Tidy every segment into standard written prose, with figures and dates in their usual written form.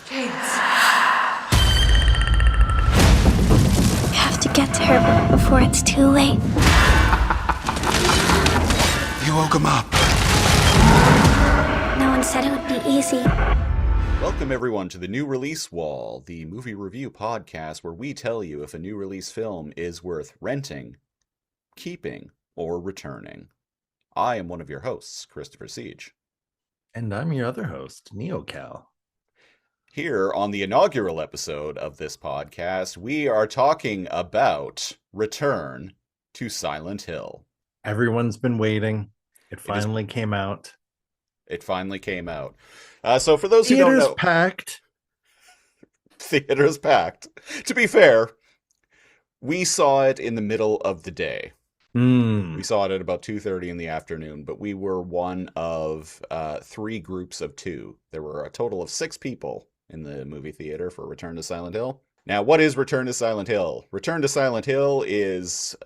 James. We have to get to her before it's too late. You woke him up. No one said it would be easy. Welcome, everyone, to the New Release Wall, the movie review podcast where we tell you if a new release film is worth renting, keeping, or returning. I am one of your hosts, Kal Siege. And I'm your other host, Kal. Here on the inaugural episode of this podcast, we are talking about Return to Silent Hill. Everyone's been waiting. It finally came out. It finally came out. So for those who don't know... Theater's packed. Theater's packed. To be fair, we saw it in the middle of the day. We saw it at about 2:30 in the afternoon, but we were one of three groups of two. There were a total of 6 people in the movie theater for Return to Silent Hill. Now, what is Return to Silent Hill? Return to Silent Hill is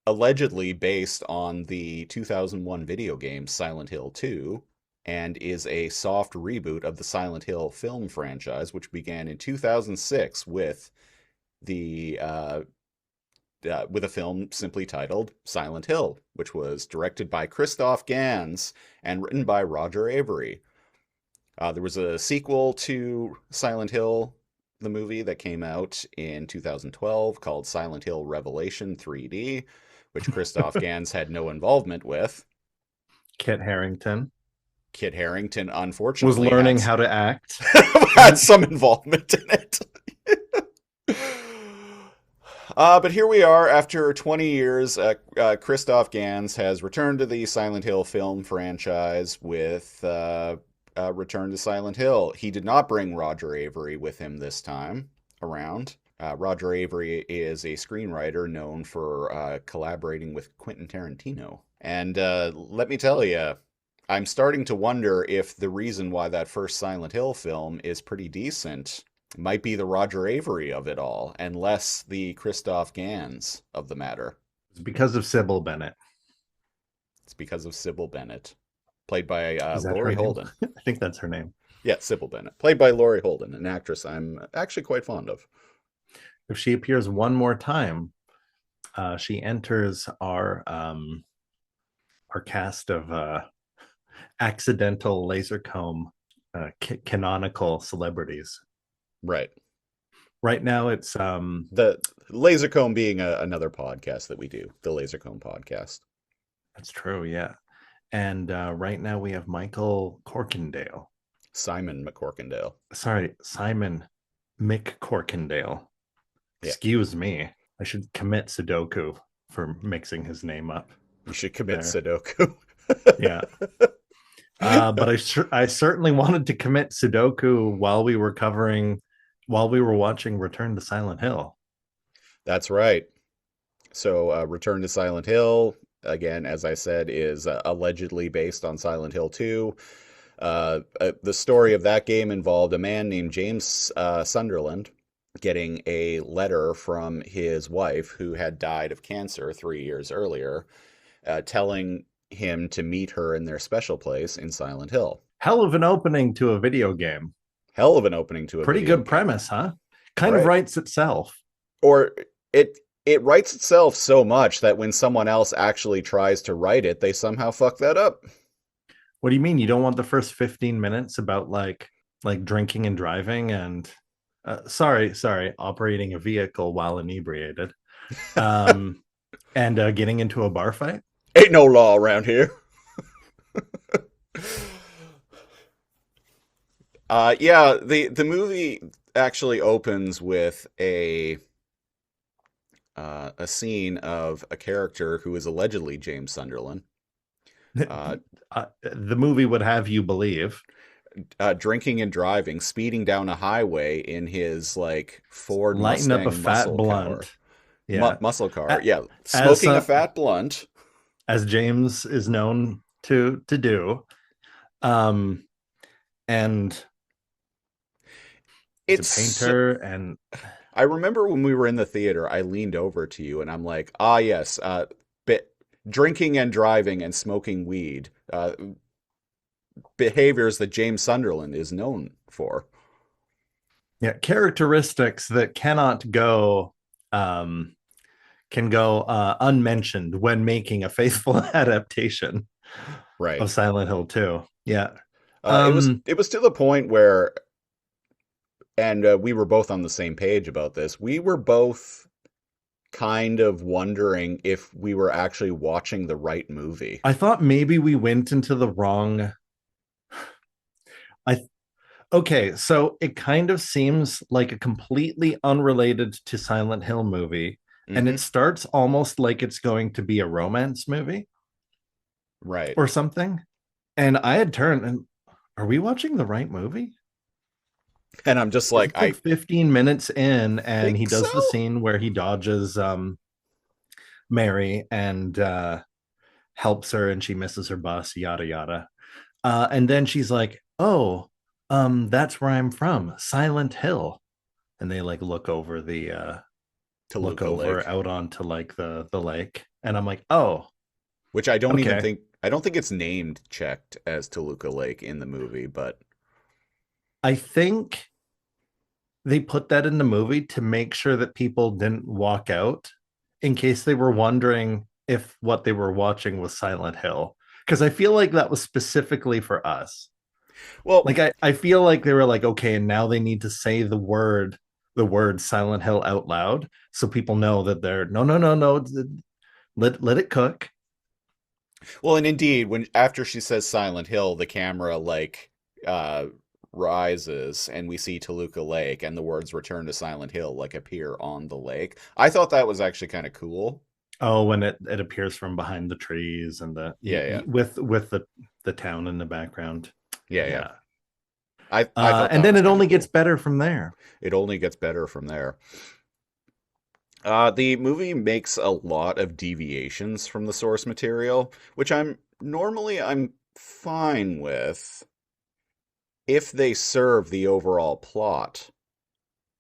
allegedly based on the 2001 video game Silent Hill 2, and is a soft reboot of the Silent Hill film franchise, which began in 2006 with with a film simply titled Silent Hill, which was directed by Christoph Gans and written by Roger Avary. There was a sequel to Silent Hill, the movie, that came out in 2012 called Silent Hill Revelation 3D, which Christoph Gans had no involvement with. Kit Harington, unfortunately, was learning how to act. Had some involvement in it. But here we are, after 20 years, Christoph Gans has returned to the Silent Hill film franchise with Return to Silent Hill. He did not bring Roger Avary with him this time around. Roger Avary is a screenwriter known for collaborating with Quentin Tarantino. And let me tell you, I'm starting to wonder if the reason why that first Silent Hill film is pretty decent might be the Roger Avary of it all, and less the Christoph Gans of the matter. It's because of Sybil Bennett. It's because of Sybil Bennett, played by Laurie Holden. I think that's her name. Yeah, Sybil Bennett, played by Laurie Holden, an actress I'm actually quite fond of. If she appears one more time, she enters our cast of accidental laser comb canonical celebrities. Right now it's the Lasercomb being another podcast that we do, the Lasercomb podcast. That's true, yeah. And right now we have Michael Corkindale. Simon McCorkindale. Sorry, Simon McCorkindale. Yeah. Excuse me. I should commit Sudoku for mixing his name up. You should commit Sudoku. Yeah. But I certainly wanted to commit Sudoku while we were watching Return to Silent Hill. That's right. So Return to Silent Hill, again, as I said, is allegedly based on Silent Hill 2. The story of that game involved a man named James Sunderland getting a letter from his wife, who had died of cancer 3 years earlier, telling him to meet her in their special place in Silent Hill. Hell of an opening to a video game. Pretty good premise, huh? Kind of writes itself. Or it writes itself so much that when someone else actually tries to write it, they somehow fuck that up. What do you mean? You don't want the first 15 minutes about like drinking and driving and operating a vehicle while inebriated, and getting into a bar fight? Ain't no law around here. Yeah, the movie actually opens with a scene of a character who is allegedly James Sunderland. The movie would have you believe. Drinking and driving, speeding down a highway in his Ford lighting Mustang up a fat blunt. Muscle car. Yeah, smoking a fat blunt. As James is known to do. And it's a painter. And I remember when we were in the theater, I leaned over to you and I'm like, yes, drinking and driving and smoking weed, behaviors that James Sunderland is known for. Yeah, characteristics that cannot go can go unmentioned when making a faithful adaptation Right. of Silent Hill 2. Yeah. It was to the point where, and we were both on the same page about this. We were both kind of wondering if we were actually watching the right movie. I thought maybe we went into the wrong. I Okay, so it kind of seems like a completely unrelated to Silent Hill movie, and Hmm. it starts almost like it's going to be a romance movie Right. or something. And I had turned and are we watching the right movie? And I'm just Because like, it's like I 15 minutes in, and he think so. does the scene where he dodges Mary and helps her and she misses her bus, yada yada. And then she's like, "Oh, that's where I'm from, Silent Hill." And they like look Toluca over Lake, out onto like the lake, and I'm like, "Oh, which I don't even okay." think, I don't think it's named checked as Toluca Lake in the movie, but I think they put that in the movie to make sure that people didn't walk out in case they were wondering if what they were watching was Silent Hill, because I feel like that was specifically for us. well, Like I feel like they were like, okay, and now they need to say the word Silent Hill out loud so people know that they're no, let it cook. well, and indeed, when after she says Silent Hill, the camera like uh rises and we see Toluca Lake and the words return to Silent Hill like appear on the lake. I thought that was actually kind of cool. Oh, when it appears from behind the trees and Yeah, yeah. with the town in the background. Yeah, yeah. Yeah. I thought And that then was it kind of only gets cool. better from there. It only gets better from there. The movie makes a lot of deviations from the source material, which I'm fine with if they serve the overall plot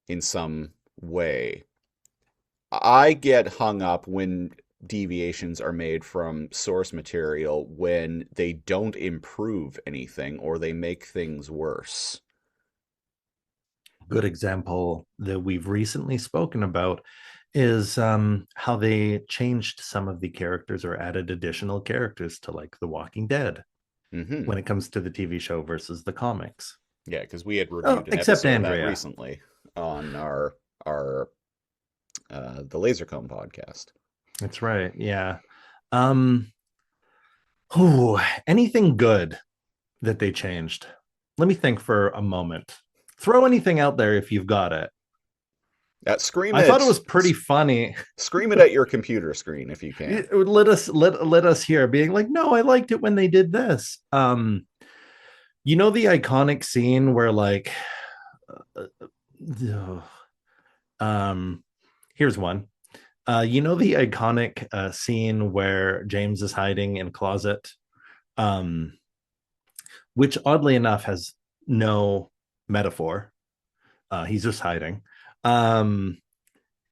in some way. I get hung up when deviations are made from source material when they don't improve anything or they make things worse. Good example that we've recently spoken about is how they changed some of the characters or added additional characters to like The Walking Dead Hmm. when it comes to the TV show versus the comics. Yeah, because we had Oh, reviewed an except episode of that Andrea. recently on our the Lasercomb podcast. That's right. Yeah. Um, Anything good that they changed? Let me think for a moment. Throw anything out there if you've got it. Scream I thought it it, was pretty funny. scream it at your computer screen if you can. Let us hear being like, no, I liked it when they did this. The iconic scene where like, uh, um, here's one. The iconic scene where James is hiding in a closet, um, which oddly enough has no metaphor. He's just hiding. Um,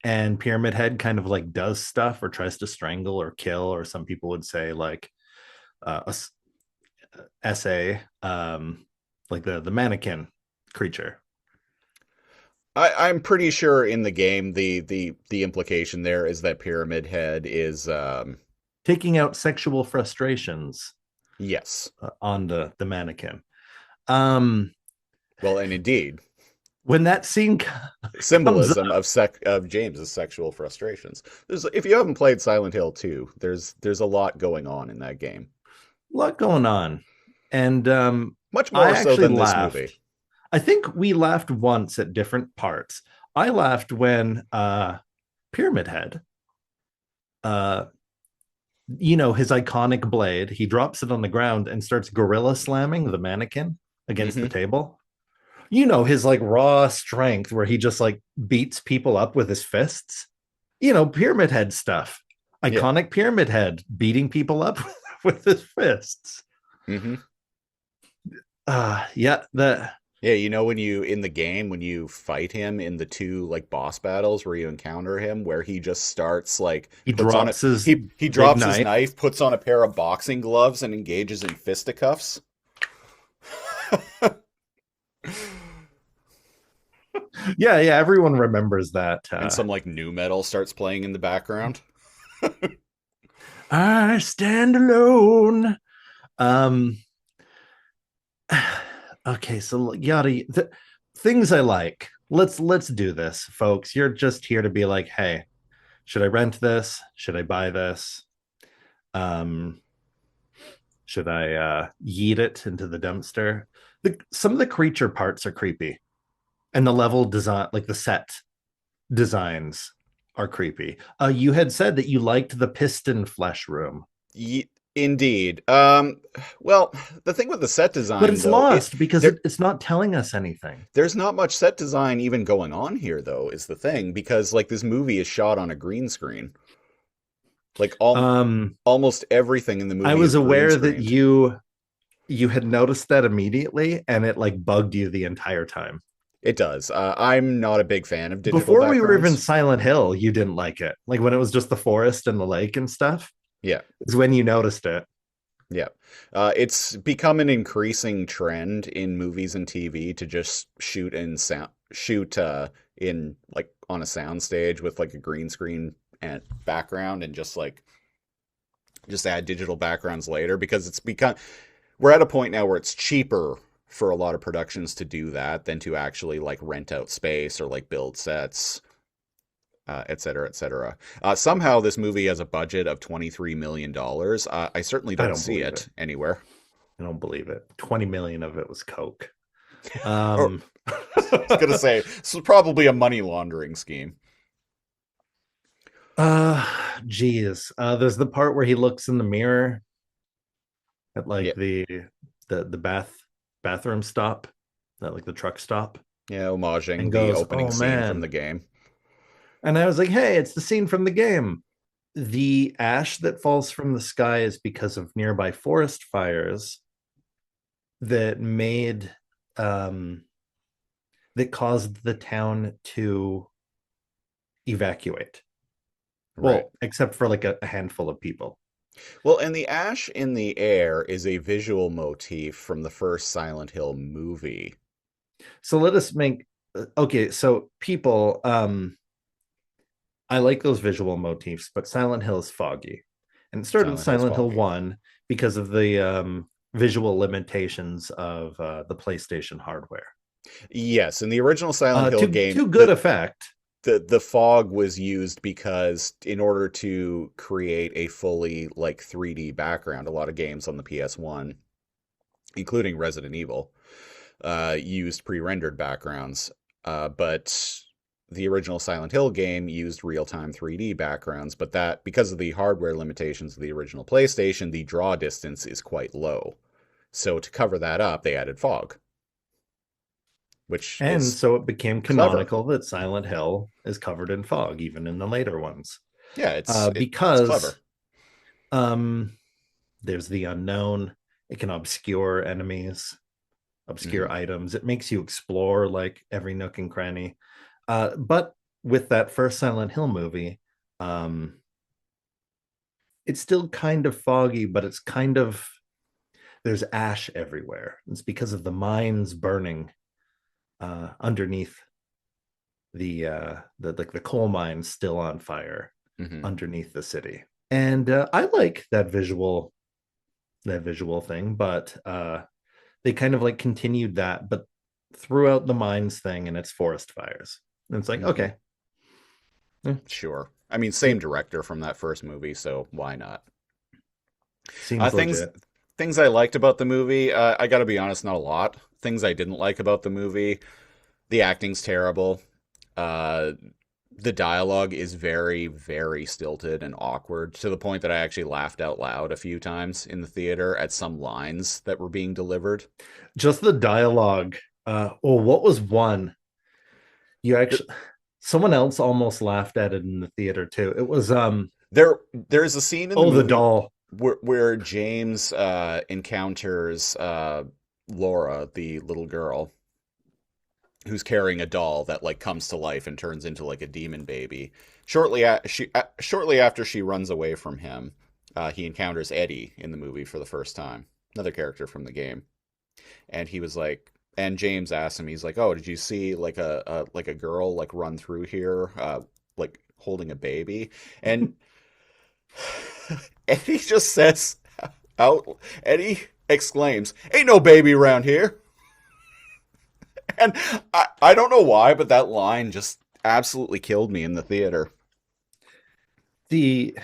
and Pyramid Head kind of like does stuff or tries to strangle or kill, or some people would say like essay, like the mannequin creature. I'm pretty sure in the game the implication there is that Pyramid Head is Taking out sexual frustrations yes. on the mannequin. Um, Well, and indeed, when that scene comes symbolism up, of James's sexual frustrations. If you haven't played Silent Hill 2, there's a lot going on in that game. a lot going on. And Much I more so actually than this movie. laughed. I think we laughed once at different parts. I laughed when Pyramid Head, uh, his iconic blade, he drops it on the ground and starts gorilla slamming the mannequin against the Hmm. table. His like raw strength where he just like beats people up with his fists. Pyramid Head stuff. Yeah. Iconic Pyramid Head beating people up with his fists. Hmm. Yeah, the Yeah, you know when you in the game when you fight him in the two like boss battles where you encounter him where he just starts like he puts on a drops his he big drops his knife. knife, puts on a pair of boxing gloves and engages in fisticuffs. Yeah, everyone remembers that. And some like new metal starts playing in the background. I stand alone. Um, okay, so yada things I like. Let's do this, folks. You're just here to be like, hey, should I rent this? Should I buy this? Um, should I yeet it into the dumpster? Some of the creature parts are creepy, and the level design, like the set designs, are creepy. You had said that you liked the piston flesh room, Indeed. Well, the thing with the set but design it's though, lost because there it's not telling us anything. there's not much set design even going on here though, is the thing, because like this movie is shot on a green screen. Like Um, almost everything in the I movie was is green aware that screened. you had noticed that immediately, and it like bugged you the entire time. It does. I'm not a big fan of digital Before we were even backgrounds. Silent Hill, you didn't like it. Like when it was just the forest and the lake and stuff, Yeah. is when you noticed it. Yeah. It's become an increasing trend in movies and TV to just shoot in like on a sound stage with like a green screen and background and just add digital backgrounds later because we're at a point now where it's cheaper for a lot of productions to do that than to actually like rent out space or like build sets, et cetera, et cetera. Somehow this movie has a budget of $23 million. I certainly I don't don't see believe it. it anywhere. I don't believe it. 20 million of it was Coke. Or Um, I was gonna say this was probably a money laundering scheme. uh, geez. There's the part where he looks in the mirror at Yeah, like the bathroom stop, that like the truck stop, yeah, homaging and the goes, opening "Oh scene from the man." game. And I was like, "Hey, it's the scene from the game." The ash that falls from the sky is because of nearby forest fires that made um that caused the town to evacuate. Right. Well, except for like a handful of people. Well, and the ash in the air is a visual motif from the first Silent Hill movie. So let us make okay, so people I like those visual motifs, but Silent Hill is foggy. And it started with Silent Hill's Silent Hill foggy. 1 because of the visual limitations of the PlayStation hardware. Yes, in the original Silent Hill game, To good effect. the fog was used because in order to create a fully like 3D background, a lot of games on the PS1, including Resident Evil, used pre-rendered backgrounds. But the original Silent Hill game used real-time 3D backgrounds, but that because of the hardware limitations of the original PlayStation, the draw distance is quite low. So to cover that up, they added fog, which And is so it became clever. canonical that Silent Hill is covered in fog, even in the later ones. Yeah, it's Because clever. um, there's the unknown. It can obscure enemies, obscure Hmm. items. It makes you explore like every nook and cranny. But with that first Silent Hill movie, um, it's still kind of foggy, but it's kind of there's ash everywhere. It's because of the mines burning underneath the like the coal mines still on fire Hmm. underneath the city. And I like that visual thing, but they kind of like continued that, but throughout the mines thing and its forest fires. And it's like, Hmm. okay, eh, Sure. I mean, same se- director from that first movie, so why not? seems Things legit. things I liked about the movie, I got to be honest, not a lot. Things I didn't like about the movie, the acting's terrible. Uh, the dialogue is very, very stilted and awkward to the point that I actually laughed out loud a few times in the theater at some lines that were being delivered. Just the dialogue. Oh, what was one? You Th- actually someone else almost laughed at it in the theater too. It was there's a scene in the oh, the movie doll. where James encounters Laura, the little girl, who's carrying a doll that like comes to life and turns into like a demon baby. Shortly after she runs away from him, he encounters Eddie in the movie for the first time, another character from the game, and he was like, and James asks him, he's like, "Oh, did you see like a girl like run through here, like holding a baby?" And and he just says out, and he exclaims, "Ain't no baby around here." And I don't know why, but that line just absolutely killed me in the theater. The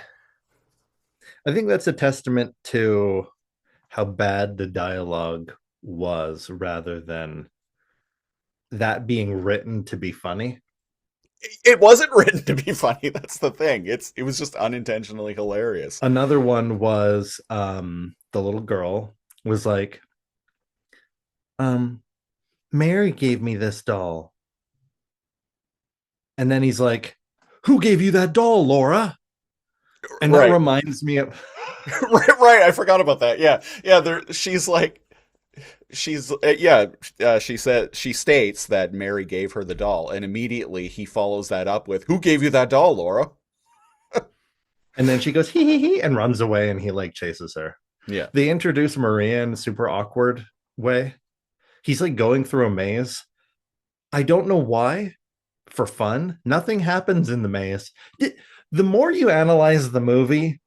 I think that's a testament to how bad the dialogue was rather than that being written to be funny. It wasn't written to be funny. That's the thing. It was just unintentionally hilarious. Another one was the little girl was like, um, Mary gave me this doll. And then he's like, who gave you that doll, Laura? And that Right. reminds me of Right. I forgot about that. Yeah. Yeah. She's like, she said, she states that Mary gave her the doll, and immediately he follows that up with, "Who gave you that doll, Laura?" and then she goes hee and runs away and he like chases her. Yeah. They introduce Maria in a super awkward way. He's like going through a maze. I don't know why. For fun, nothing happens in the maze. The more you analyze the movie,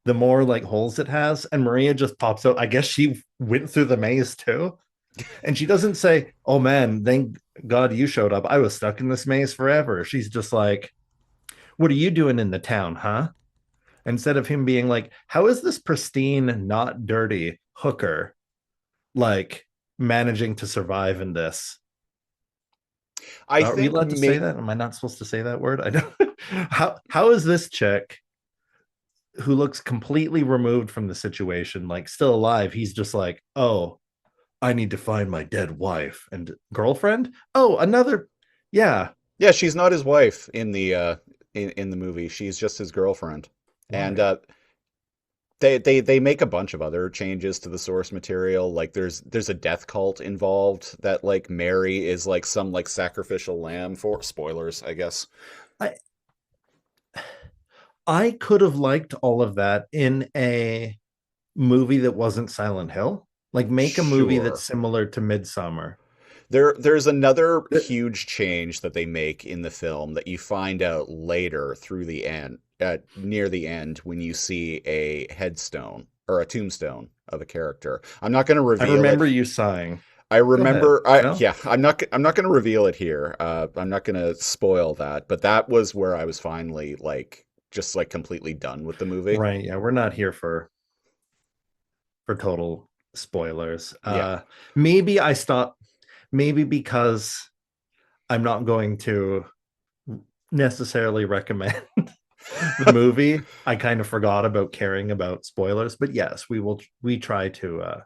the more like holes it has. And Maria just pops out. I guess she went through the maze too. And she doesn't say, "Oh man, thank God you showed up. I was stuck in this maze forever." She's just like, "What are you doing in the town, huh?" Instead of him being like, "How is this pristine, not dirty hooker like managing to survive in this?" I Are we think allowed to say maybe that? Am I not supposed to say that word? I don't. How is this chick who looks completely removed from the situation, like still alive? He's just like, "Oh, I need to find my dead wife and girlfriend." Oh, another, yeah. yeah, she's not his wife in the in the movie. She's just his girlfriend. And Why? they make a bunch of other changes to the source material. Like there's a death cult involved that like Mary is like some like sacrificial lamb for. Spoilers, I guess. I I could have liked all of that in a movie that wasn't Silent Hill. Like make a movie that's Sure. similar to Midsummer. There's another huge change that they make in the film that you find out later through the end, near the end, when you see a headstone or a tombstone of a character. I'm not going to I reveal it. remember you sighing. I Go ahead. remember, I No? yeah, I'm not going to reveal it here. I'm not going to spoil that, but that was where I was finally like just like completely done with the movie. Right. Yeah, we're not here for total spoilers. Yeah. Maybe I stopped, maybe because I'm not going to necessarily recommend the movie. I kind of forgot about caring about spoilers, but yes, we try to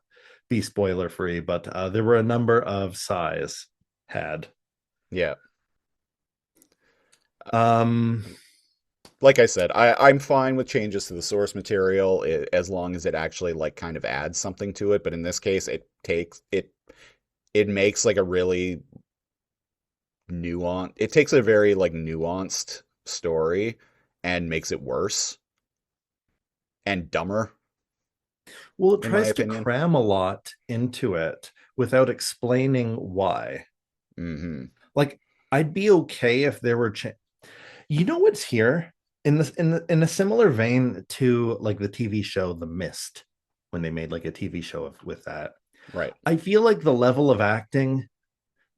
be spoiler free, but there were a number of sighs had. Yeah. Um Like I said, I'm fine with changes to the source material as long as it actually like kind of adds something to it. But in this case, it makes like a really nuanced. It takes a very like nuanced story and makes it worse and dumber, well, it in my tries to opinion. cram a lot into it without explaining why. Hmm. Like I'd be okay if there were you know what's here in this in a similar vein to like the TV show The Mist, when they made like a TV show with that. Right. I feel like the level of acting,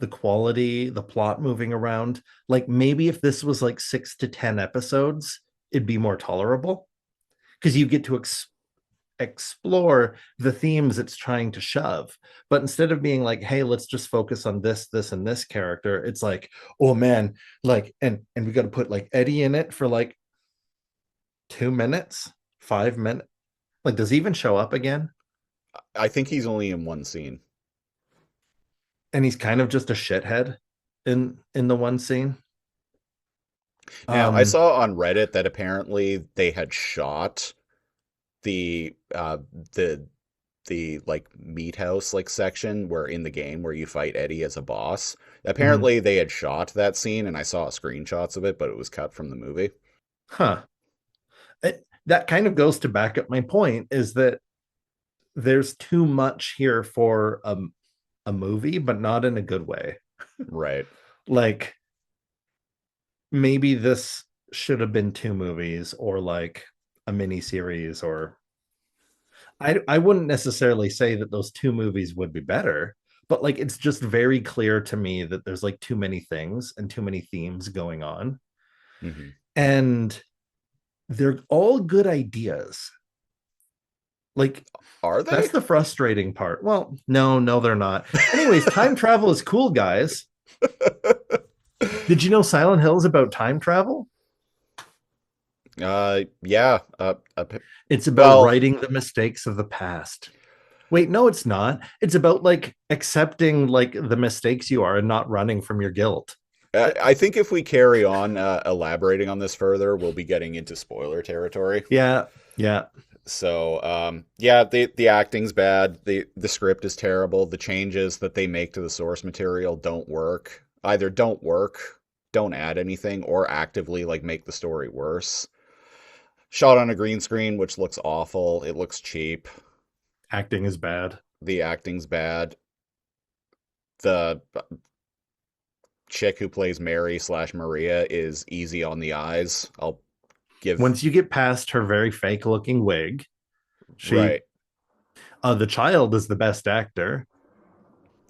the quality, the plot moving around, like maybe if this was like 6 to 10 episodes, it'd be more tolerable because you get to explore the themes it's trying to shove. But instead of being like, hey, let's just focus on this and this character, it's like, oh man, like, and we got to put like Eddie in it for like 2 minutes, 5 minutes. Like, does he even show up again? I think he's only in one scene. And he's kind of just a shithead in the one scene. Now, I Um, saw on Reddit that apparently they had shot the the like meat house like section where in the game where you fight Eddie as a boss. mhm. Apparently they had shot that scene and I saw screenshots of it, but it was cut from the movie. Huh. That kind of goes to back up my point is that there's too much here for a a movie, but not in a good way. Right. Like maybe this should have been two movies or like a mini series, or I wouldn't necessarily say that those two movies would be better, but like it's just very clear to me that there's like too many things and too many themes going on. Hmm. And they're all good ideas. Like Are they? that's the frustrating part. Well, no, they're not. Anyways, time travel is cool, guys. Did you know Silent Hill is about time travel? Yeah. It's about Well, righting the mistakes of the past. Wait, no, it's not. It's about like accepting like the mistakes you are and not running from your guilt. I think if we carry on elaborating on this further, we'll be getting into spoiler territory. Yeah, yeah. So, yeah, the acting's bad. The script is terrible. The changes that they make to the source material don't work. Either don't work, don't add anything, or actively like make the story worse. Shot on a green screen, which looks awful. It looks cheap. Acting is bad. The acting's bad. The chick who plays Mary slash Maria is easy on the eyes. I'll give Once you get past her very fake looking wig, she right. the child is the best actor.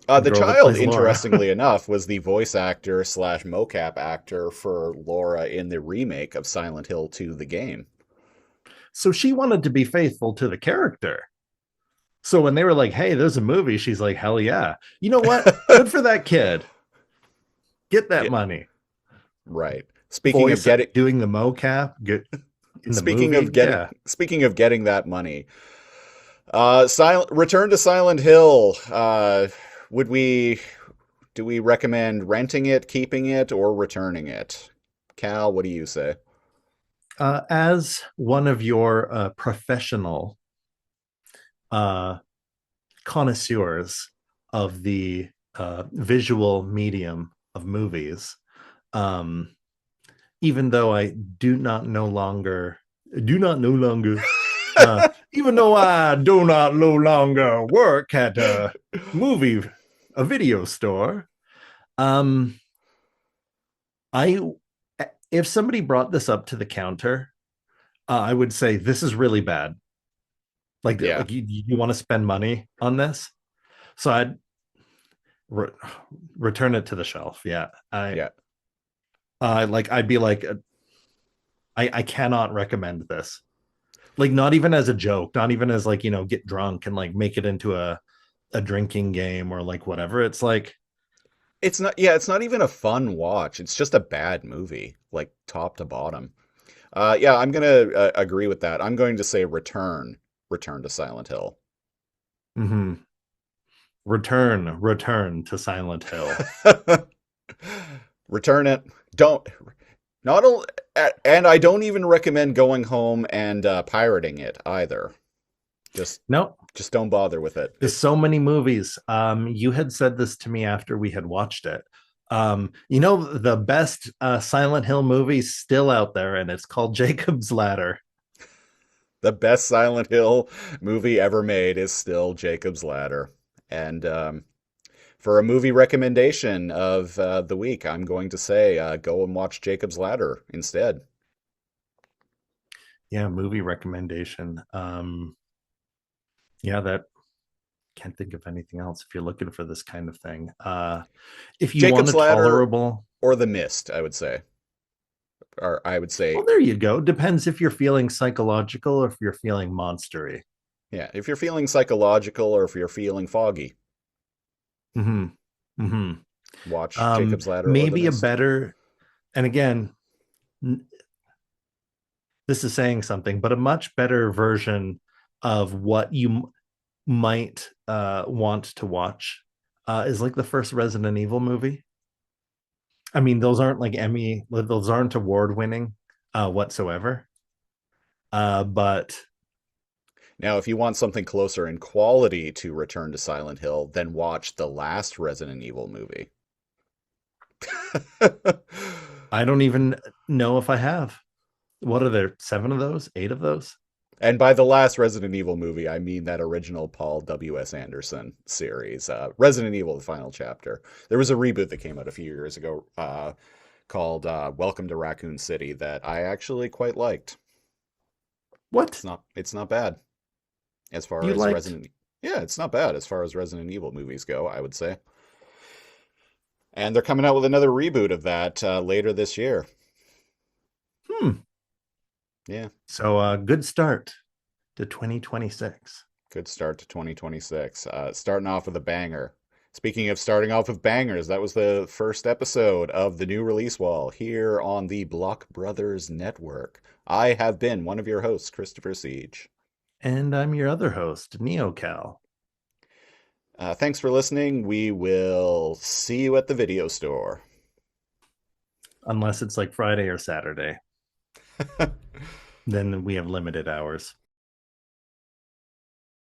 The The girl that child, plays Laura. interestingly enough, was the voice actor slash mocap actor for Laura in the remake of Silent Hill 2, the game. So she wanted to be faithful to the character. So when they were like, "Hey, there's a movie," she's like, "Hell yeah!" You know what? Good for that kid. Get that Yeah, money. right. Voice doing the mocap, get in the movie. Yeah. speaking of getting that money, Return to Silent Hill. Would we do we recommend renting it, keeping it, or returning it? Cal, what do you say? As one of your professional uh, connoisseurs of the visual medium of movies, um, even though I do not no longer, even though I do not no longer work at a video store, um, I, if somebody brought this up to the counter, I would say this is really bad. Yeah, Like you want to spend money on this, so I'd re- return it to the shelf. Yeah, yeah. like I'd be like, I cannot recommend this. Like not even as a joke, not even as like get drunk and like make it into a drinking game or like whatever. It's like It's not. Yeah, it's not even a fun watch. It's just a bad movie, like top to bottom. Yeah, I'm gonna agree with that. I'm going to say Return to Silent Hill. mhm. Return to Silent Hill. Return it. Don't not and I don't even recommend going home and pirating it either. Just No, just don't bother with it. there's so many movies. You had said this to me after we had watched it. The best Silent Hill movie still out there, and it's called Jacob's Ladder. The best Silent Hill movie ever made is still Jacob's Ladder. And for a movie recommendation of the week, I'm going to say go and watch Jacob's Ladder instead. Yeah, movie recommendation. Yeah, that can't think of anything else if you're looking for this kind of thing. If you want a Jacob's Ladder tolerable, or The Mist, I would say. Or I would say, well, there you go. Depends if you're feeling psychological or if you're feeling monstery. yeah, if you're feeling psychological or if you're feeling foggy, Hmm. Hmm. watch Jacob's Ladder or The Maybe a Mist. better, and again, this is saying something, but a much better version of what you might want to watch is like the first Resident Evil movie. I mean, those aren't like those aren't award winning whatsoever. But Now, if you want something closer in quality to Return to Silent Hill, then watch the last Resident Evil movie. I don't even know if I have. What are there? 7 of those? 8 of those? And by the last Resident Evil movie, I mean that original Paul W.S. Anderson series, Resident Evil: The Final Chapter. There was a reboot that came out a few years ago called Welcome to Raccoon City that I actually quite liked. What? It's not bad as far You as liked? Resident. Yeah, it's not bad as far as Resident Evil movies go, I would say. And they're coming out with another reboot of that later this year. Hmm. Yeah, So good start to 2026. good start to 2026. Starting off with a banger. Speaking of starting off with bangers, that was the first episode of the new release wall here on the Block Brothers Network. I have been one of your hosts, Christopher Siege. And I'm your other host, NeoCal. Thanks for listening. We will see you at the video store. Unless it's like Friday or Saturday. Then we have limited hours.